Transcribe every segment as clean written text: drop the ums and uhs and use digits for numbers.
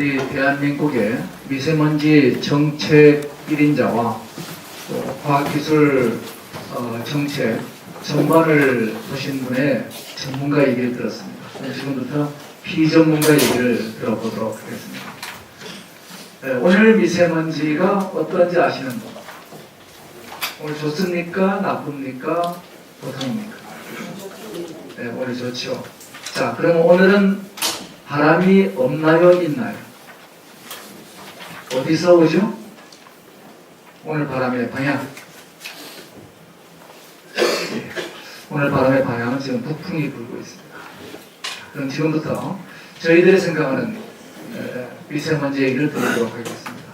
우리 대한민국의 미세먼지 정책 1인자와 과학기술 정책 전반을 보신 분의 전문가 얘기를 들었습니다. 지금부터 비전문가 얘기를 들어보도록 하겠습니다. 오늘 미세먼지가 어떤지 아시는 분? 오늘 좋습니까? 나쁩니까? 보통입니까? 네, 오늘 좋죠. 자, 그럼 오늘은 바람이 없나요? 있나요? 어디서 오죠? 오늘 바람의 방향. 네, 오늘 바람의 방향은 지금 북풍이 불고 있습니다. 그럼 지금부터 저희들이 생각하는 미세먼지 얘기를 드리도록 하겠습니다.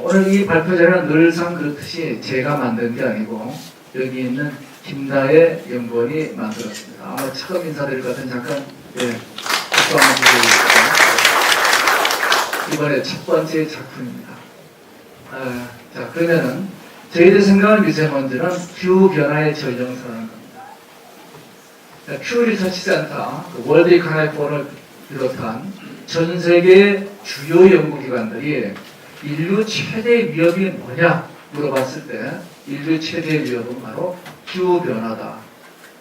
오늘 이 발표 자료는 늘상 그렇듯이 제가 만든 게 아니고 여기 있는 김다혜 연구원이 만들었습니다. 아마 처음 인사드릴 것 같은 잠깐 박수 한번 드리겠습니다. 이번에 첫 번째 작품입니다. 자, 그러면은 저희들이 생각하는 미세먼지는 기후변화의 전령사라는 겁니다. 퓨 리서치 센터, 월드 이코노믹 포럼을 비롯한 전 세계 주요 연구기관들이 인류 최대 위협이 뭐냐 물어봤을 때 인류 최대 위협은 바로 기후변화다.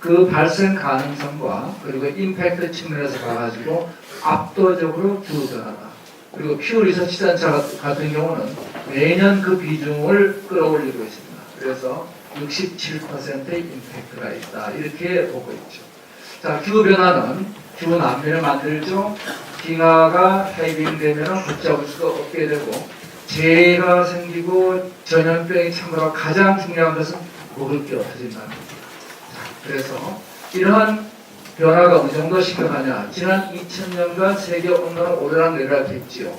그 발생 가능성과 그리고 임팩트 측면에서 봐가지고 압도적으로 기후변화다. 그리고 퓨 리서치 센터 같은 경우는 매년 그 비중을 끌어올리고 있습니다. 그래서 67%의 임팩트가 있다. 이렇게 보고 있죠. 자, 기후변화는 기후 난민을 만들죠. 빙하가 해빙되면 걷잡을 수가 없게 되고 재해가 생기고 전염병이 참가로 가장 중요한 것은 먹을 게 없어진다는 겁니다. 그래서 이러한 변화가 어느 정도 심각하냐. 지난 2000년간 세계 온난화는 오르락 내리락 했지요.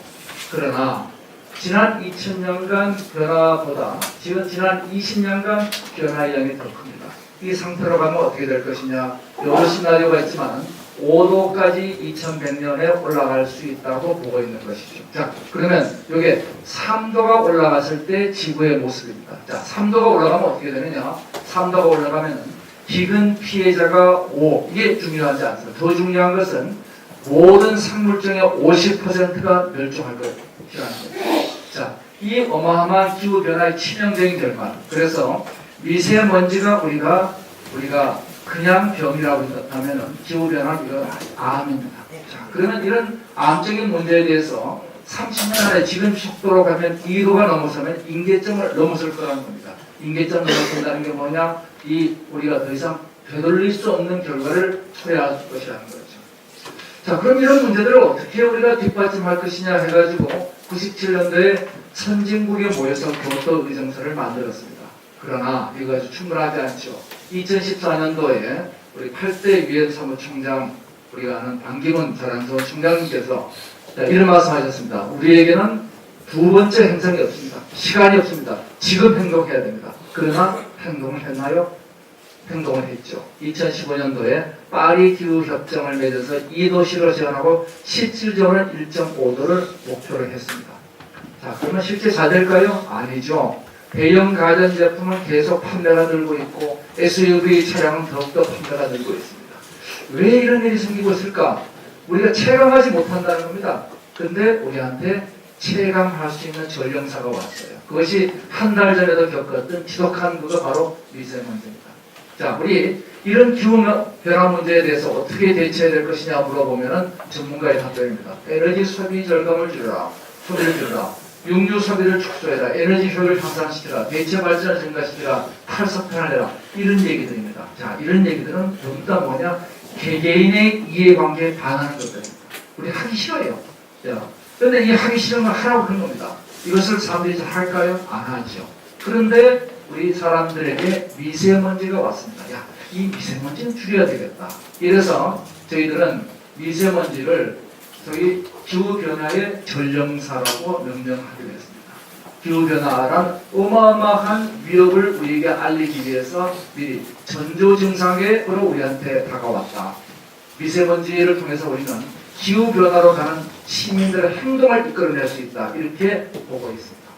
그러나 지난 2000년간 변화보다 지금 지난 20년간 변화의 양이 더 큽니다. 이 상태로 가면 어떻게 될 것이냐. 여러 시나리오가 있지만 5도까지 2100년에 올라갈 수 있다고 보고 있는 것이죠. 자, 그러면 이게 3도가 올라갔을 때 지구의 모습입니다. 자, 3도가 올라가면 어떻게 되느냐? 3도가 올라가면 기근 피해자가 5. 이게 중요하지 않습니다. 더 중요한 것은 모든 생물종의 50%가 멸종할 것이라는 거예요. 자, 이 어마어마한 기후변화의 치명적인 결과. 그래서 미세먼지가 우리가 그냥 병이라고 한다면 기후변화는 이거 암입니다. 자, 그러면 이런 암적인 문제에 대해서 30년 안에 지금 속도로 가면 2도가 넘어서면 임계점을 넘어설 거라는 겁니다. 임계점 넘어선다는 게 뭐냐? 우리가 더 이상 되돌릴 수 없는 결과를 초래할 것이라는 거죠. 자, 그럼 이런 문제들을 어떻게 우리가 뒷받침할 것이냐 해가지고 97년도에 선진국에 모여서 교토 의정서를 만들었습니다. 그러나 이거 아주 충분하지 않죠. 2014년도에 우리 8대 유엔 사무총장 우리가 아는 반기문 자랑스러운 총장님께서 이런 말씀하셨습니다. 우리에게는 두 번째 행성이 없습니다. 시간이 없습니다. 지금 행동해야 됩니다. 그러나 행동을 했나요? 행동을 했죠. 2015년도에 파리 기후협정을 맺어서 2도시로 제한하고 실질적으로는 1.5도를 목표로 했습니다. 자, 그러면 실제 잘 될까요? 아니죠. 대형 가전제품은 계속 판매가 늘고 있고 SUV 차량은 더욱더 판매가 늘고 있습니다. 왜 이런 일이 생기고 있을까? 우리가 체감하지 못한다는 겁니다. 근데 우리한테 체감할 수 있는 전령사가 왔어요. 그것이 한 달 전에도 겪었던 지독한 그거 바로 미세먼지입니다. 자, 우리 이런 기후변화 문제에 대해서 어떻게 대처해야 될 것이냐 물어보면 전문가의 답변입니다. 에너지 소비 절감을 줄여라. 소비를 줄여라. 육류 소비를 축소해라. 에너지 효율을 향상시키라. 대체 발전을 증가시키라. 탈석탄을 내라. 이런 얘기들입니다. 자, 이런 얘기들은 전부 다 뭐냐? 개개인의 이해관계에 반하는 것들입니다. 우리 하기 싫어요. 그런데 이 하기 싫은 걸 하라고 그런 겁니다. 이것을 사람들이 잘 할까요? 안 하죠. 그런데 우리 사람들에게 미세먼지가 왔습니다. 야, 이 미세먼지는 줄여야 되겠다. 이래서 저희들은 미세먼지를 저희 기후변화의 전령사라고 명명하기로 했습니다. 기후변화란 어마어마한 위협을 우리에게 알리기 위해서 미리 전조 증상으로 우리한테 다가왔다. 미세먼지를 통해서 우리는 기후변화로 가는 시민들의 행동을 이끌어낼 수 있다. 이렇게 보고 있습니다.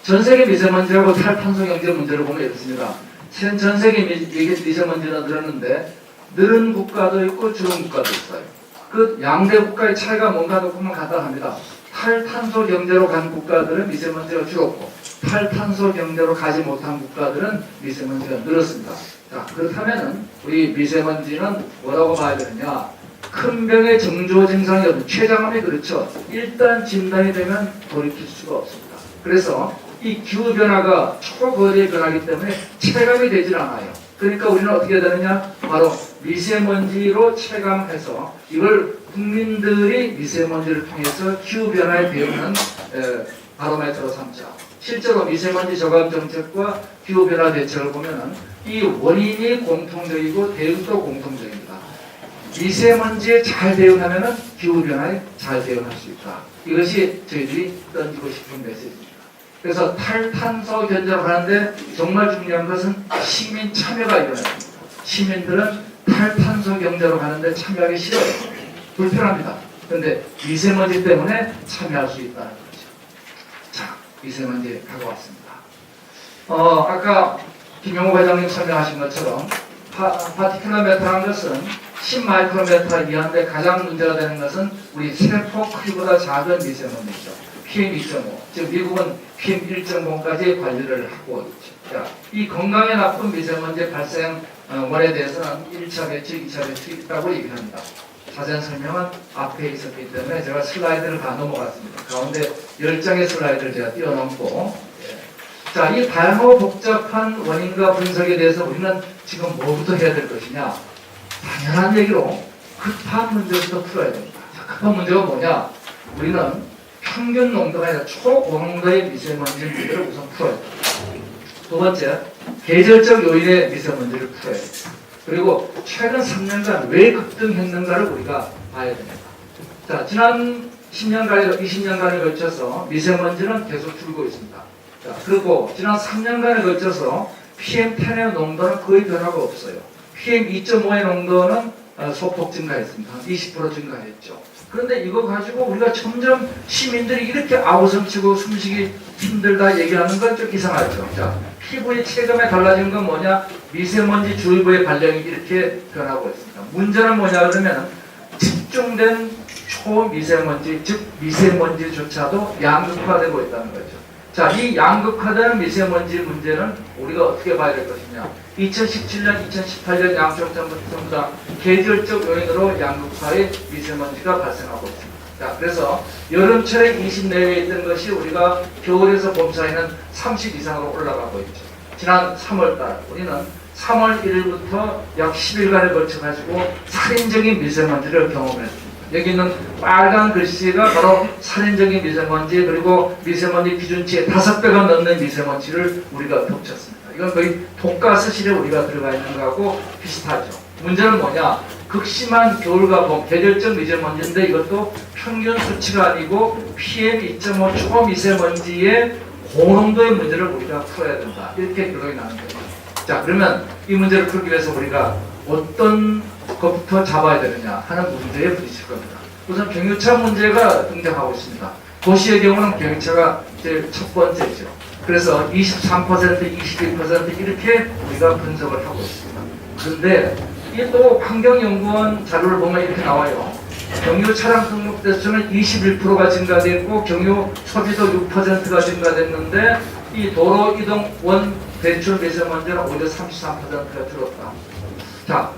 전 세계 미세먼지하고 탈탄소 경제 문제를 보면 이렇습니다. 전 세계 미세먼지는 늘었는데 늘은 국가도 있고 줄은 국가도 있어요. 그 양대 국가의 차이가 뭔가 놓고만 간다 합니다. 탈탄소 경제로 간 국가들은 미세먼지가 줄었고 탈탄소 경제로 가지 못한 국가들은 미세먼지가 늘었습니다. 자, 그렇다면은 우리 미세먼지는 뭐라고 봐야 되느냐? 큰 병의 정조 증상이 없는 췌장암이 그렇죠. 일단 진단이 되면 돌이킬 수가 없습니다. 그래서 이 기후변화가 초거리의 변화이기 때문에 체감이 되질 않아요. 그러니까 우리는 어떻게 해야 되느냐? 바로 미세먼지로 체감해서 이걸 국민들이 미세먼지를 통해서 기후변화에 대응하는 바로메트로 삼자. 실제로 미세먼지 저감 정책과 기후변화 대책을 보면은 이 원인이 공통적이고 대응도 공통적입니다. 미세먼지에 잘 대응하면은 기후변화에 잘 대응할 수 있다. 이것이 저희들이 던지고 싶은 메시지입니다. 그래서 탈탄소 견제를 하는데 정말 중요한 것은 시민 참여가 일어나야 됩니다. 시민들은 탈탄소 경제로 가는데 참여하기 싫어요. 불편합니다. 그런데 미세먼지 때문에 참여할 수 있다는 거죠. 자, 미세먼지 가고 왔습니다. 아까 김용호 회장님 설명하신 것처럼 파티큘러메타라는 것은 10마이크로메타 이하인데 가장 문제가 되는 것은 우리 세포 크기보다 작은 미세먼지죠. PM2.5. 즉 미국은 PM1.0까지 관리를 하고 있죠. 자, 이 건강에 나쁜 미세먼지 발생 원에 대해서는 1차 배치, 2차 배치 있다고 얘기합니다. 자세한 설명은 앞에 있었기 때문에 제가 슬라이드를 다 넘어갔습니다. 가운데 10장의 슬라이드를 제가 띄워놓고 자, 이 다양하고 복잡한 원인과 분석에 대해서 우리는 지금 뭐부터 해야 될 것이냐? 당연한 얘기로 급한 문제부터 풀어야 됩니다. 자, 급한 문제가 뭐냐? 우리는 평균 농도가 아니라 초고농도의 미세먼지 문제를 우선 풀어야 됩니다. 두 번째, 계절적 요인의 미세먼지를 풀어야 됩니다. 그리고 최근 3년간 왜 급등했는가를 우리가 봐야 됩니다. 자, 지난 10년간, 20년간에 걸쳐서 미세먼지는 계속 줄고 있습니다. 자, 그리고 지난 3년간에 걸쳐서 PM10의 농도는 거의 변화가 없어요. PM2.5의 농도는 소폭 증가했습니다. 한 20% 증가했죠. 그런데 이거 가지고 우리가 점점 시민들이 이렇게 아우성치고 숨쉬기 힘들다 얘기하는 건 좀 이상하죠. 자, 피부의 체감에 달라진 건 뭐냐? 미세먼지 주의보의 발령이 이렇게 변하고 있습니다. 문제는 뭐냐 그러면 집중된 초미세먼지, 즉 미세먼지조차도 양극화되고 있다는 거죠. 자, 이 양극화되는 미세먼지 문제는 우리가 어떻게 봐야 될 것이냐? 2017년, 2018년 양쪽 전부 다 계절적 요인으로 양극화의 미세먼지가 발생하고 있습니다. 자, 그래서 여름철에 20 내외에 있던 것이 우리가 겨울에서 봄 사이는 30 이상으로 올라가고 있죠. 지난 3월달 우리는 3월 1일부터 약 10일간에 걸쳐가지고 살인적인 미세먼지를 경험했습니다. 여기 있는 빨간 글씨가 바로 살인적인 미세먼지 그리고 미세먼지 기준치의 5배가 넘는 미세먼지를 우리가 겹쳤습니다. 이건 거의 독가스실에 우리가 들어가 있는 거하고 비슷하죠. 문제는 뭐냐? 극심한 겨울과 봄, 계절적 미세먼지인데 이것도 평균 수치가 아니고 PM2.5 초미세먼지의 고농도의 문제를 우리가 풀어야 된다. 이렇게 결론이 나는 거죠. 자, 그러면 이 문제를 풀기 위해서 우리가 어떤 것부터 잡아야 되느냐 하는 문제에 부딪힐 겁니다. 우선 경유차 문제가 등장하고 있습니다. 도시의 경우는 경유차가 제일 첫 번째죠. 그래서 23%, 22% 이렇게 우리가 분석을 하고 있습니다. 그런데 이게 또 환경연구원 자료를 보면 이렇게 나와요. 경유 차량 등록 대수는 21%가 증가됐고 경유 소비도 6%가 증가됐는데 이 도로 이동 원 배출 미세먼지는 오히려 33%가 줄었다. 자,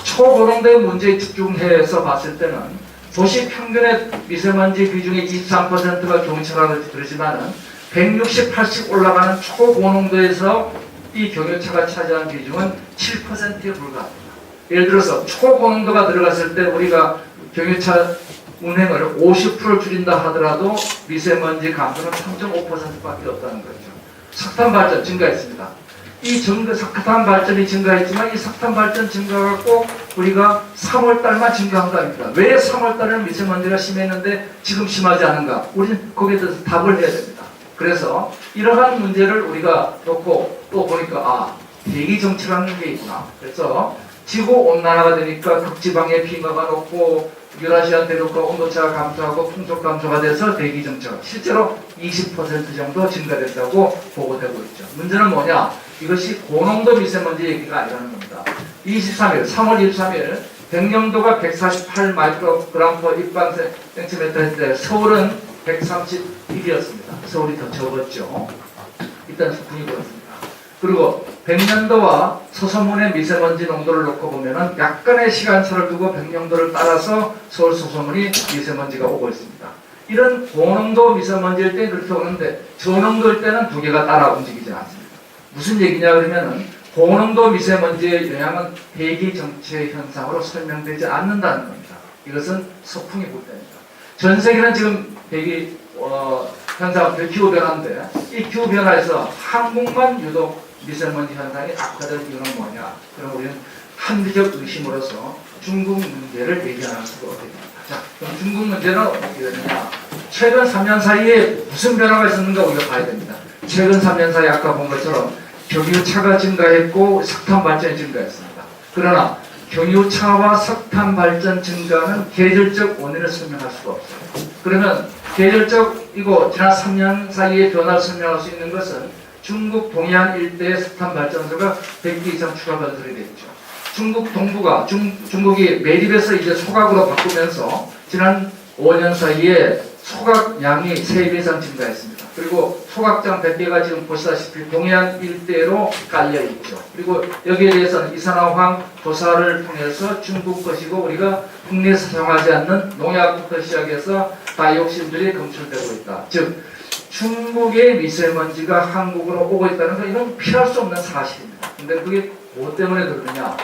초고농도의 문제에 집중해서 봤을 때는 도시 평균의 미세먼지 비중이 23%가 경유차라고 그러지만은 160, 80 올라가는 초고농도에서 이 경유차가 차지한 비중은 7%에 불과합니다. 예를 들어서 초고농도가 들어갔을 때 우리가 경유차 운행을 50% 줄인다 하더라도 미세먼지 감소는 3.5%밖에 없다는 거죠. 석탄 발전 증가했습니다. 이 석탄 발전이 증가했지만 이 석탄 발전 증가가 꼭 우리가 3월 달만 증가한 거 아닙니까? 왜 3월 달에는 미세먼지가 심했는데 지금 심하지 않은가? 우리는 거기에 대해서 답을 해야 됩니다. 그래서 이러한 문제를 우리가 놓고 또 보니까 대기 정치라는 게 있구나. 그래서 지구 온난화가 되니까 극지방의 빙하가 높고 유라시아 대륙과 온도차가 감소하고 풍속 감소가 돼서 대기 정체가 실제로 20% 정도 증가됐다고 보고되고 있죠. 문제는 뭐냐? 이것이 고농도 미세먼지 얘기가 아니라는 겁니다. 3월 23일 백령도가 148 마이크로그램 per 입방센티미터인데 서울은 131이었습니다. 서울이 더 적었죠. 일단 소풍이 그렇습니다. 그리고 백령도와 서소문의 미세먼지 농도를 놓고 보면은 약간의 시간차를 두고 백령도를 따라서 서울 서소문이 미세먼지가 오고 있습니다. 이런 고농도 미세먼지일 때 그렇게 오는데 저농도일 때는 두 개가 따라 움직이지 않습니다. 무슨 얘기냐 그러면은 고농도 미세먼지의 영향은 대기 정체 현상으로 설명되지 않는다는 겁니다. 이것은 서풍이 불 때입니다. 전 세계는 지금 대기 현상은 기후 변화인데 이 기후 변화에서 한국만 유독 미세먼지 현상이 악화될 이유는 뭐냐? 그럼 우리는 합리적 의심으로서 중국 문제를 얘기할 수가 없습니다. 자, 그럼 중국 문제는 어떻게 되느냐? 최근 3년 사이에 무슨 변화가 있었는가 우리가 봐야 됩니다. 최근 3년 사이에 아까 본 것처럼 경유차가 증가했고 석탄 발전이 증가했습니다. 그러나 경유차와 석탄 발전 증가는 계절적 원인을 설명할 수가 없어요. 그러면 계절적이고 지난 3년 사이의 변화를 설명할 수 있는 것은 중국 동해안 일대의 석탄 발전소가 100개 이상 추가 건설이 됐죠. 중국 동부가 중국이 매립에서 이제 소각으로 바꾸면서 지난 5년 사이에 소각량이 3배 이상 증가했습니다. 그리고 소각장 100개가 지금 보시다시피 동해안 일대로 깔려 있죠. 그리고 여기에 대해서는 이산화황 조사를 통해서 중국 것이고 우리가 국내에서 사용하지 않는 농약부터 시작해서 다이옥신들이 검출되고 있다. 즉 중국의 미세먼지가 한국으로 오고 있다는 건 이건 피할 수 없는 사실입니다. 근데 그게 뭐 때문에 그러느냐?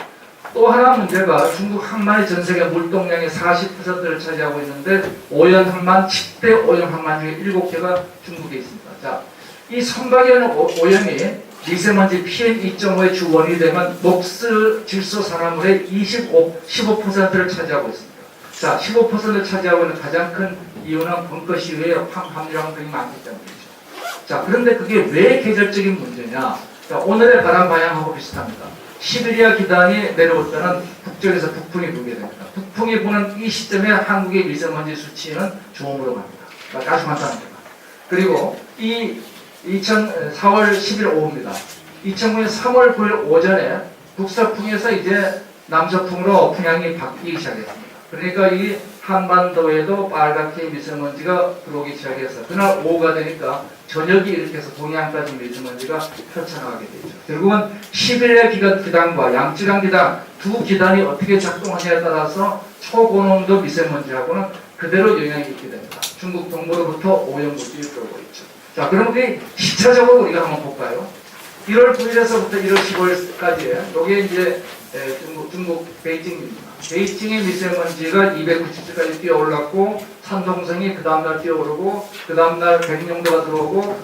또 하나 문제가 중국 항만이 전 세계 물동량의 40%를 차지하고 있는데 오염 항만 10대 오염 항만 중에 7개가 중국에 있습니다. 자, 이 선박에 있는 오염이 미세먼지 PM2.5의 주 원인이 되면 녹슬 질소 산화물의 15%를 차지하고 있습니다. 자, 15%를 차지하고 있는 가장 큰 이유는 벙커 시위에 황 함유량 등이 많기 때문이죠. 자, 그런데 그게 왜 계절적인 문제냐? 자, 오늘의 바람 방향하고 비슷합니다. 시베리아 기단이 내려올 때는 북쪽에서 북풍이 불게 됩니다. 북풍이 부는 이 시점에 한국의 미세먼지 수치는 좋음으로 갑니다. 그러니까 아주 간단합니다. 그리고 이 4월 10일 오후입니다. 2009년 3월 9일 오전에 북서풍에서 이제 남서풍으로 풍향이 바뀌기 시작했습니다. 그러니까 이 한반도에도 빨갛게 미세먼지가 들어오기 시작해서 그날 오후가 되니까 저녁이 이렇게 해서 동해안까지 미세먼지가 펼쳐나가게 되죠. 결국은 11회 기단과 양쯔강 기단 두 기단이 어떻게 작동하냐에 따라서 초고농도 미세먼지하고는 그대로 영향이 있게 됩니다. 중국 동부로부터 오염물질이 들어오고 있죠. 자, 그럼 우리 시차적으로 우리가 한번 볼까요? 1월 9일에서부터 1월 15일까지 이게 이제 중국 베이징입니다. 베이징의 미세먼지가 290까지 뛰어올랐고 산동성이 그 다음날 뛰어오르고 그 다음날 백령도가 들어오고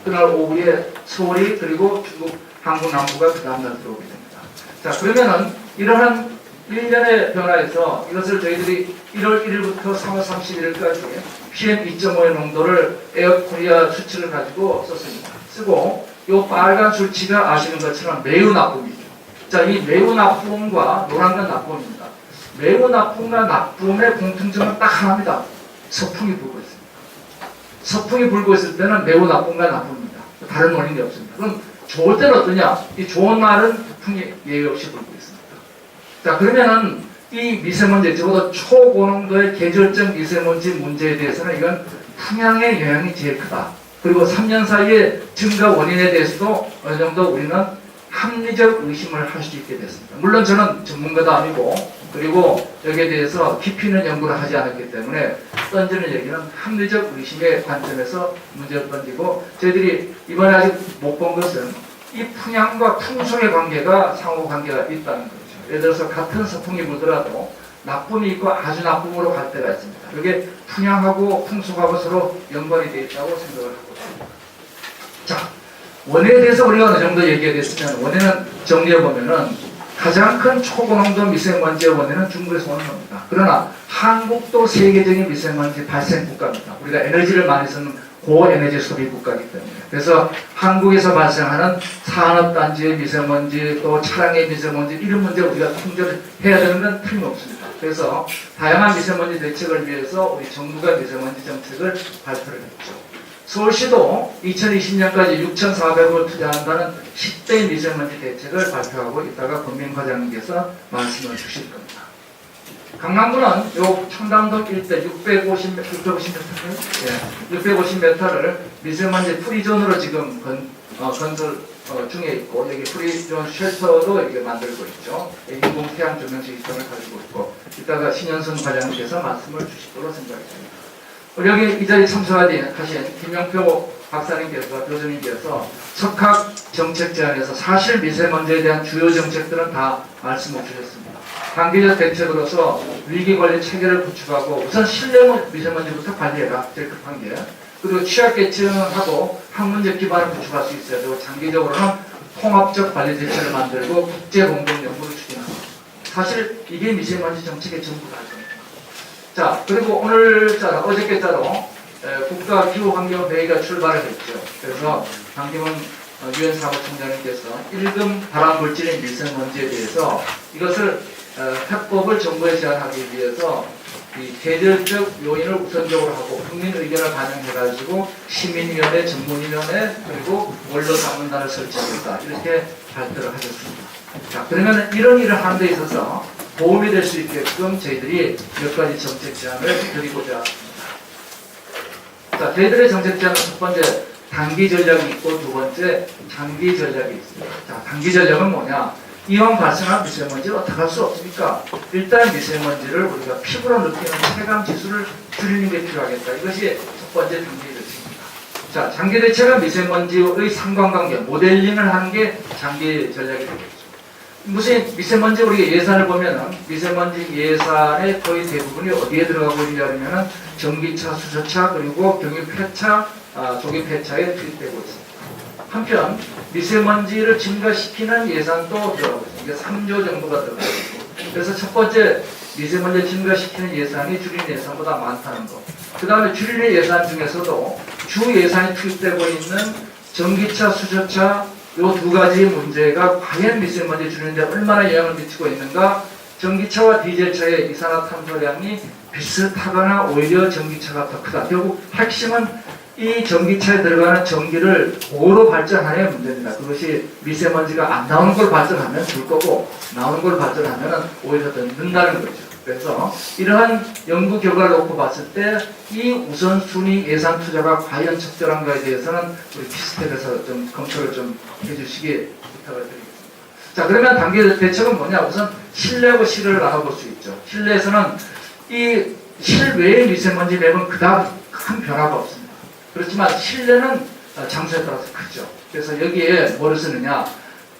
그날 오후에 서울이 그리고 중국 한국 남부가 그 다음날 들어오게 됩니다. 자, 그러면은 이러한 1년의 변화에서 이것을 저희들이 1월 1일부터 3월 31일까지 PM2.5의 농도를 에어코리아 수치를 가지고 썼습니다. 쓰고 이 빨간 수치가 아시는 것처럼 매우 나쁨이죠. 자, 이 매우 나쁨과 노란 건 나쁨입니다. 매우 나쁨과 나쁨의 공통점은 딱 하나입니다. 서풍이 불고 있습니다. 서풍이 불고 있을 때는 매우 나쁨과 나쁩니다. 다른 원인이 없습니다. 그럼 좋을 때는 어떠냐? 이 좋은 날은 풍이 예외 없이 불고 있습니다. 자, 그러면은 이 미세먼지, 적어도 초고농도의 계절적 미세먼지 문제에 대해서는 이건 풍향의 영향이 제일 크다. 그리고 3년 사이의 증가 원인에 대해서도 어느 정도 우리는 합리적 의심을 할 수 있게 됐습니다. 물론 저는 전문가도 아니고 그리고 여기에 대해서 깊이 있는 연구를 하지 않았기 때문에 던지는 얘기는 합리적 의심의 관점에서 문제를 던지고 저희들이 이번에 아직 못 본 것은 이 풍향과 풍속의 관계가 상호관계가 있다는 거죠. 예를 들어서 같은 서풍이 불더라도 나쁨이 있고 아주 나쁨으로 갈 때가 있습니다. 이게 풍향하고 풍속하고 서로 연관이 되어 있다고 생각을 하고 있습니다. 자, 원인에 대해서 우리가 어느 정도 얘기가 됐으면 원인은 정리해보면은 가장 큰 초고농도 미세먼지의 원인은 중국에서 오는 겁니다. 그러나 한국도 세계적인 미세먼지 발생 국가입니다. 우리가 에너지를 많이 쓰는 고에너지 소비 국가이기 때문에. 그래서 한국에서 발생하는 산업단지의 미세먼지 또 차량의 미세먼지 이런 문제를 우리가 통제를 해야 되는 건 틀림없습니다. 그래서 다양한 미세먼지 대책을 위해서 우리 정부가 미세먼지 정책을 발표를 했죠. 서울시도 2020년까지 6,400억을 투자한다는 10대 미세먼지 대책을 발표하고 있다가 권민 과장님께서 말씀을 주실 겁니다. 강남구는 요 청담동 일대 650m를 미세먼지 프리존으로 지금 건설 중에 있고, 여기 프리존 쉘터도 이렇게 만들고 있죠. 인공 태양 조명 시스템을 가지고 있고, 이따가 신현선 과장님께서 말씀을 주시도록 생각합니다. 여기 이 자리에 참석하신 김영표 박사님께서, 교수님께서 석학 정책 제안에서 사실 미세먼지에 대한 주요 정책들은 다 말씀을 주셨습니다. 단기적 대책으로서 위기 관리 체계를 구축하고 우선 실내 미세먼지부터 관리해라. 제일 급한 게. 그리고 취약계층하고 학문적 기반을 구축할 수 있어야 되고, 장기적으로는 통합적 관리 대책을 만들고 국제 공동 연구를 추진하고. 사실 이게 미세먼지 정책의 전부다. 자, 그리고 어저께자로 국가 기후환경회의가 출발을 했죠. 그래서 강기문 유엔 사무총장님께서 1급 발암물질인 미세먼지에 대해서 이것을 해법을 정부에 제안하기 위해서 이 계절적 요인을 우선적으로 하고 국민 의견을 반영해가지고 시민위원회, 전문위원회 그리고 원로상문단을 설치하겠다, 이렇게 발표를 하셨습니다. 자, 그러면 이런 일을 하는 데 있어서 도움이 될 수 있게끔 저희들이 몇 가지 정책 제안을 드리고자 합니다. 자, 저희들의 정책 제안은 첫 번째 단기 전략이 있고, 두 번째 장기 전략이 있습니다. 자, 단기 전략은 뭐냐? 이왕 발생한 미세먼지를 어떻게 할 수 없습니까? 일단 미세먼지를 우리가 피부로 느끼는 체감 지수를 줄이는 게 필요하겠다. 이것이 첫 번째 단기 대책입니다. 자, 장기 대책은 미세먼지의 상관관계, 모델링을 하는 게 장기 전략이 되겠죠. 무슨 미세먼지 우리 예산을 보면은 미세먼지 예산의 거의 대부분이 어디에 들어가고 있냐면은 전기차, 수소차 그리고 경유 폐차, 조기 폐차에 투입되고 있습니다. 한편 미세먼지를 증가시키는 예산도 들어가고 있습니다. 이게 3조 정도가 들어가고 있고, 그래서 첫 번째 미세먼지 증가시키는 예산이 줄이는 예산보다 많다는 거. 그 다음에 줄이는 예산 중에서도 주 예산이 투입되고 있는 전기차, 수소차 요 두 가지 문제가 과연 미세먼지 줄이는데 얼마나 영향을 미치고 있는가? 전기차와 디젤차의 이산화탄소량이 비슷하거나 오히려 전기차가 더 크다. 결국 핵심은 이 전기차에 들어가는 전기를 뭐로 발전하냐의 문제입니다. 그것이 미세먼지가 안 나오는 걸 발전하면 줄 거고, 나오는 걸 발전하면 오히려 더 는다는 거죠. 그래서 이러한 연구 결과를 놓고 봤을 때 이 우선순위 예산 투자가 과연 적절한가에 대해서는 우리 피스텝에서 좀 검토를 좀 해주시기 부탁을 드리겠습니다. 자, 그러면 단기 대책은 뭐냐? 우선 실내하고 실외를 나눠볼 수 있죠. 실내에서는 이 실외의 미세먼지 맵은 그다음 큰 변화가 없습니다. 그렇지만 실내는 장소에 따라서 크죠. 그래서 여기에 뭐를 쓰느냐?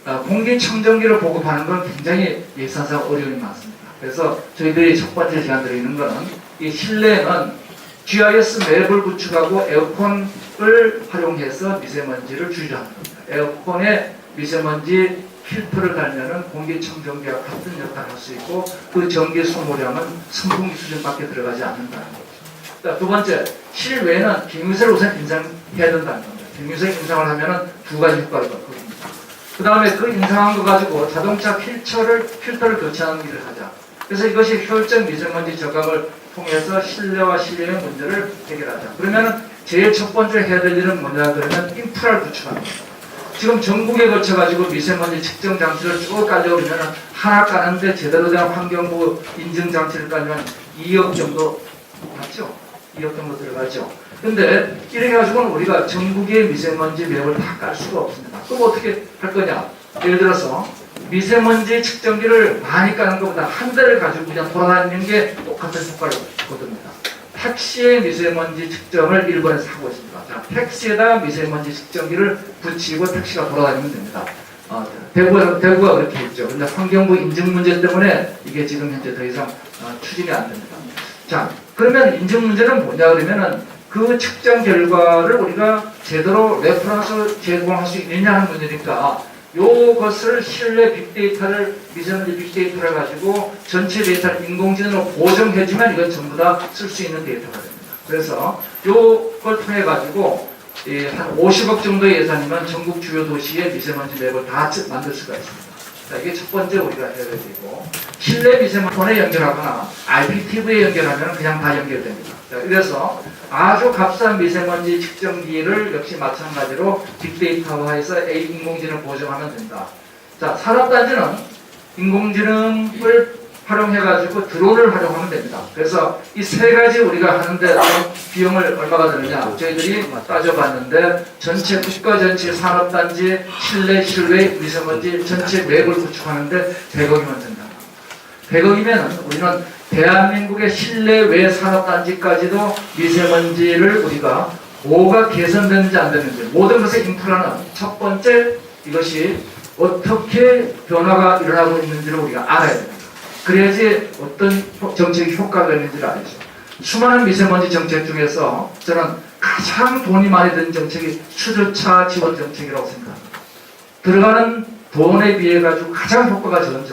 공기청정기를 보급하는 건 굉장히 예산상 어려움이 많습니다. 그래서 저희들이 첫 번째 제안 드리는 것은 이 실내에는 GIS 맵을 구축하고 에어컨을 활용해서 미세먼지를 줄이자는 겁니다. 에어컨에 미세먼지 필터를 달면은 공기청정기와 같은 역할을 할 수 있고, 그 전기 소모량은 선풍기 수준밖에 들어가지 않는다는 거죠. 자, 두 번째, 실외에는 기미세를 우선 인상해야 된다는 겁니다. 기미세 인상을 하면은 두 가지 효과를 얻거든요. 그 다음에 그 인상한 거 가지고 자동차 필터를 교체하는 일을 하자. 그래서 이것이 효율적 미세먼지 저감을 통해서 실내와 실외의 문제를 해결하자. 그러면은 제일 첫 번째 해야 될 일은 뭐냐 그러면 인프라를 구축하는 겁니다. 지금 전국에 걸쳐가지고 미세먼지 측정 장치를 쭉 깔려오면은 하나 까는데 제대로 된 환경부 인증 장치를 깔면 2억 정도 맞죠? 2억 정도 들어가죠. 근데 이렇게 가지고는 우리가 전국의 미세먼지 맵을 다 깔 수가 없습니다. 그럼 어떻게 할 거냐? 예를 들어서 미세먼지 측정기를 많이 까는 것보다 한 대를 가지고 그냥 돌아다니는 게 똑같은 효과를 거둡니다. 택시의 미세먼지 측정을 일본에서 하고 있습니다. 자, 택시에다가 미세먼지 측정기를 붙이고 택시가 돌아다니면 됩니다. 대구가 그렇게 했죠. 근데 환경부 인증 문제 때문에 이게 지금 현재 더 이상 추진이 안 됩니다. 자, 그러면 인증 문제는 뭐냐 그러면은 그 측정 결과를 우리가 제대로 레퍼런스 제공할 수 있느냐 하는 문제니까, 요것을 실내 빅데이터를, 미세먼지 빅데이터를 가지고 전체 데이터를 인공지능으로 보정해주면 이건 전부 다 쓸 수 있는 데이터가 됩니다. 그래서 요걸 통해 가지고 한 50억 정도의 예산이면 전국 주요 도시의 미세먼지 맵을 다 만들 수가 있습니다. 자, 이게 첫 번째 우리가 해야 되고, 실내 미세먼지에 연결하거나 IPTV에 연결하면 그냥 다 연결됩니다. 자, 그래서 아주 값싼 미세먼지 측정기를 역시 마찬가지로 빅데이터화해서 인공지능 보정하면 된다. 자, 산업단지는 인공지능을 활용해가지고 드론을 활용하면 됩니다. 그래서 이 세 가지 우리가 하는데 비용을 얼마가 드느냐 저희들이 따져봤는데 전체 국가 전체 산업단지 실내 실외 미세먼지 전체 맵을 구축하는데 100억이면 된다. 100억이면 우리는 대한민국의 실내외 산업단지까지도 미세먼지를 우리가 뭐가 개선되는지 안 되는지 모든 것의 인프라는 첫 번째 이것이 어떻게 변화가 일어나고 있는지를 우리가 알아야 됩니다. 그래야지 어떤 정책이 효과가 있는지를 알죠. 수많은 미세먼지 정책 중에서 저는 가장 돈이 많이 드는 정책이 수조차 지원 정책이라고 생각합니다. 들어가는 돈에 비해 가지고 가장 효과가 적은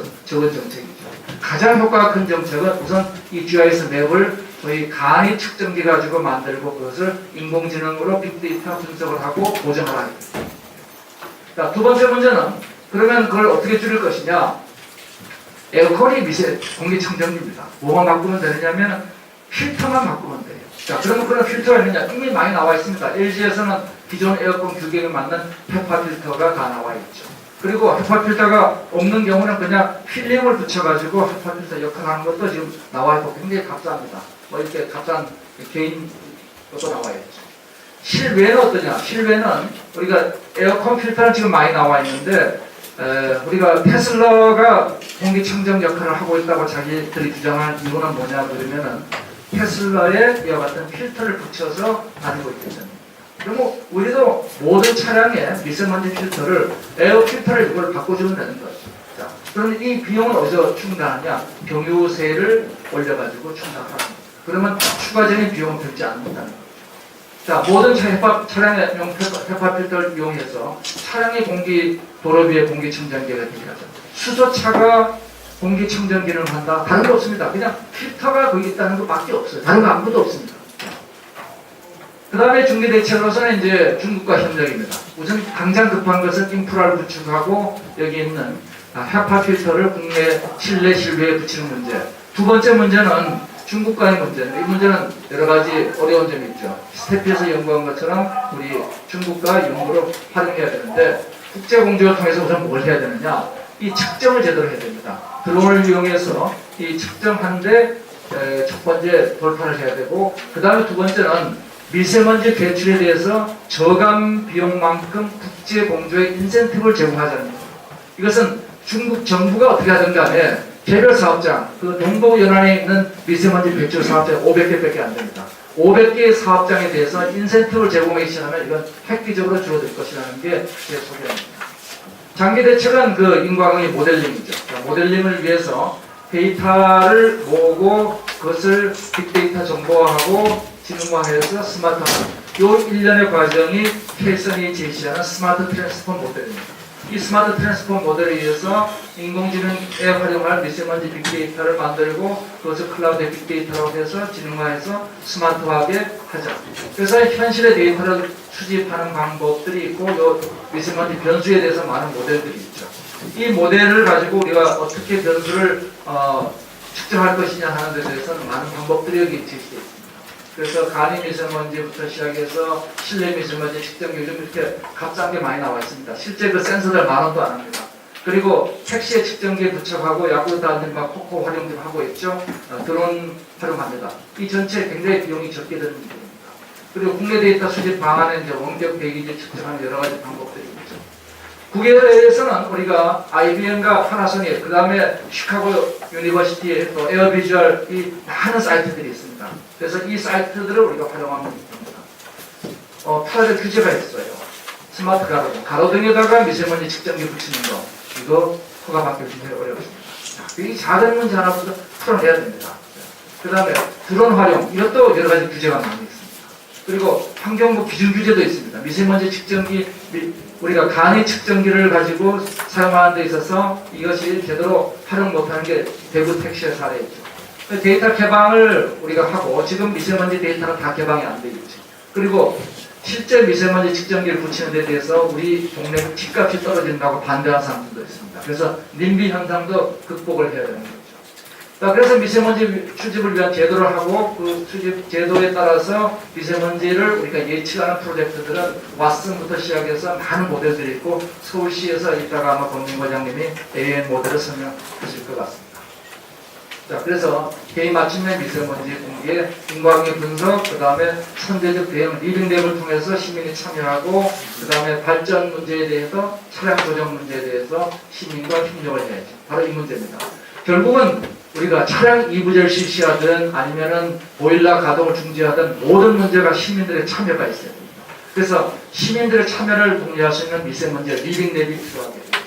정책이죠. 가장 효과가 큰 정책은 우선 이 GIS 맵을 저희 간이 측정기 가지고 만들고 그것을 인공지능으로 빅데이터 분석을 하고 보정하라. 자, 두 번째 문제는 그러면 그걸 어떻게 줄일 것이냐? 에어컨이 공기청정기입니다. 뭐만 바꾸면 되느냐면 필터만 바꾸면 돼요. 자, 그러면 그런 필터가 있느냐? 이미 많이 나와 있습니다. LG에서는 기존 에어컨 규격에 맞는 헤파 필터가 다 나와 있죠. 그리고 헤파 필터가 없는 경우는 그냥 필름을 붙여가지고 헤파 필터 역할하는 것도 지금 나와 있고 굉장히 값쌉니다. 뭐 이렇게 값싼 개인 것도 나와 있죠. 실외는 어떠냐? 실외는 우리가 에어컨 필터는 지금 많이 나와 있는데 우리가 테슬라가 공기청정 역할을 하고 있다고 자기들이 주장한 이유는 뭐냐 그러면은 테슬라에 이와 같은 필터를 붙여서 다니고 있기 때문에. 그러면 우리도 모든 차량에 미세먼지 필터를 에어 필터를 이걸 바꿔주면 되는 거죠. 자, 그럼 이 비용은 어디서 충당하냐? 경유세를 올려가지고 충당하는 거죠. 그러면 추가적인 비용은 들지 않는다는 거죠. 자, 모든 차량의 헤파 필터를 이용해서 차량의 도로비의 공기청정기가 되게 하죠. 수소차가 공기청정기를 한다? 다른 거 없습니다. 그냥 필터가 거기 있다는 것밖에 없어요. 다른 거 아무것도 없습니다. 그 다음에 중기 대책으로서는 이제 중국과 협력입니다. 우선 당장 급한 것은 인프라를 구축하고 여기 있는 헤파 필터를 국내 실내 실외에 붙이는 문제. 두 번째 문제는 중국과의 문제는 이 문제는 여러 가지 어려운 점이 있죠. 스태피에서 연구한 것처럼 우리 중국과 연구를 활용해야 되는데 국제공조를 통해서 우선 뭘 해야 되느냐? 이 측정을 제대로 해야 됩니다. 드론을 이용해서 이 측정하는데 첫 번째 돌파를 해야 되고 그 다음에 두 번째는 미세먼지 배출에 대해서 저감 비용만큼 국제공조의 인센티브를 제공하자는 겁니다. 이것은 중국 정부가 어떻게 하든 간에 개별 사업장, 그 동부 연안에 있는 미세먼지 배출 사업장이 500개밖에 안 됩니다. 500개의 사업장에 대해서 인센티브를 제공하기 시작하면 이건 획기적으로 줄어들 것이라는 게 제 소견입니다. 장기 대책은 그 인과관계 모델링이죠. 모델링을 위해서 데이터를 모으고 그것을 빅데이터 정보화하고 지능화해서 스마트화하는 요 일련의 과정이 켈슨이 제시하는 스마트 트랜스폼 모델입니다. 이 스마트 트랜스폼 모델에 의해서 인공지능에 활용할 미세먼지 빅데이터를 만들고 그것을 클라우드 빅데이터라고 해서 지능화해서 스마트하게 하자. 그래서 현실의 데이터를 수집하는 방법들이 있고 요 미세먼지 변수에 대해서 많은 모델들이 있죠. 이 모델을 가지고 우리가 어떻게 변수를 측정할 것이냐 하는 데 대해서는 많은 방법들이 여기 제시되어 있습니다. 그래서 간이 미세먼지부터 시작해서 실내 미세먼지 측정기 요즘 이렇게 값싼 게 많이 나와 있습니다. 실제 그 센서들 10,000원도 안 합니다. 그리고 택시에 측정기에 부착하고 야구단들과 코코 활용도 하고 있죠. 드론 활용합니다. 이 전체 굉장히 비용이 적게 드는 일입니다. 그리고 국내 데이터 수집 방안에 이제 원격 대기질 측정하는 여러 가지 방법들이 있죠. 국외에서는 우리가 IBM과 파나소닉, 그 다음에 시카고 유니버시티에 또 에어비주얼 이 많은 사이트들이 있습니다. 그래서 이 사이트들을 우리가 활용하면 됩니다. 파라드 규제가 있어요. 스마트 가로등에다가 미세먼지 측정기 붙이는 거, 이거 허가받기 굉장히 어렵습니다. 이 작은 문제 하나부터 풀어내야 됩니다. 그 다음에 드론 활용, 이것도 여러 가지 규제가 많이 있습니다. 그리고 환경부 기준 규제도 있습니다. 미세먼지 측정기, 우리가 간이 측정기를 가지고 사용하는 데 있어서 이것이 제대로 활용 못하는 게 대구 택시의 사례이죠. 데이터 개방을 우리가 하고 지금 미세먼지 데이터는 다 개방이 안 되어 있죠. 그리고 실제 미세먼지 측정기를 붙이는 데 대해서 우리 동네 집값이 떨어진다고 반대하는 사람들도 있습니다. 그래서 님비 현상도 극복을 해야 되는 거죠. 그래서 미세먼지 수집을 위한 제도를 하고 그 수집 제도에 따라서 미세먼지를 우리가 예측하는 프로젝트들은 왓슨부터 시작해서 많은 모델들이 있고 서울시에서 이따가 아마 권민 과장님이 AN 모델을 설명하실 것 같습니다. 자, 그래서 개인 맞춤형 미세먼지 공개, 인과관계 분석, 그 다음에 선제적 대응, 리빙랩을 통해서 시민이 참여하고, 그 다음에 발전 문제에 대해서, 차량 조정 문제에 대해서 시민과 협력을 해야죠. 바로 이 문제입니다. 결국은 우리가 차량 이부제를 실시하든 아니면은 보일러 가동을 중지하든 모든 문제가 시민들의 참여가 있어야 됩니다. 그래서 시민들의 참여를 독려할 수 있는 미세먼지 리빙랩이 필요하게 됩니다.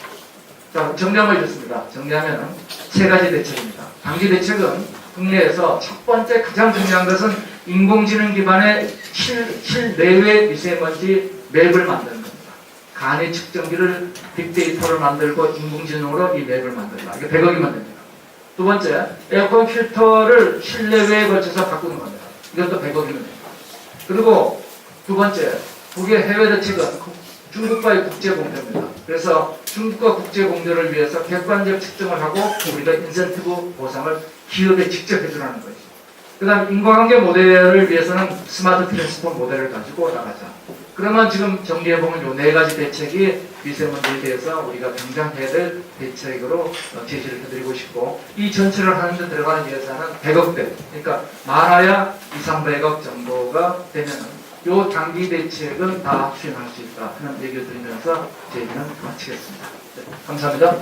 자, 정리하면 이렇습니다. 정리하면은 세 가지 대책입니다. 단기 대책은 국내에서 첫 번째 가장 중요한 것은 인공지능 기반의 실내외 미세먼지 맵을 만드는 겁니다. 간이 측정기를 빅데이터를 만들고 인공지능으로 이 맵을 만든다. 이게 100억이면 됩니다. 두 번째, 에어컨 필터를 실내외에 걸쳐서 바꾸는 겁니다. 이것도 100억이면 됩니다. 그리고 두 번째, 국외 해외 대책은 중국과의 국제 공조입니다. 그래서 중국과 국제 공조를 위해서 객관적 측정을 하고 우리가 인센티브 보상을 기업에 직접 해주라는 거죠. 그 다음 인과관계 모델을 위해서는 스마트 트랜스포 모델을 가지고 나가자. 그러면 지금 정리해보면 이 네 가지 대책이 미세먼지에 대해서 우리가 당장 해야 될 대책으로 제시를 해드리고 싶고, 이 전체를 하는데 들어가는 예산은 100억대, 그러니까 많아야 2, 300억 정도가 되면은 요 단기 대책은 다 수행할 수 있다 하는 얘기를 드리면서 제 얘기는 마치겠습니다. 네, 감사합니다.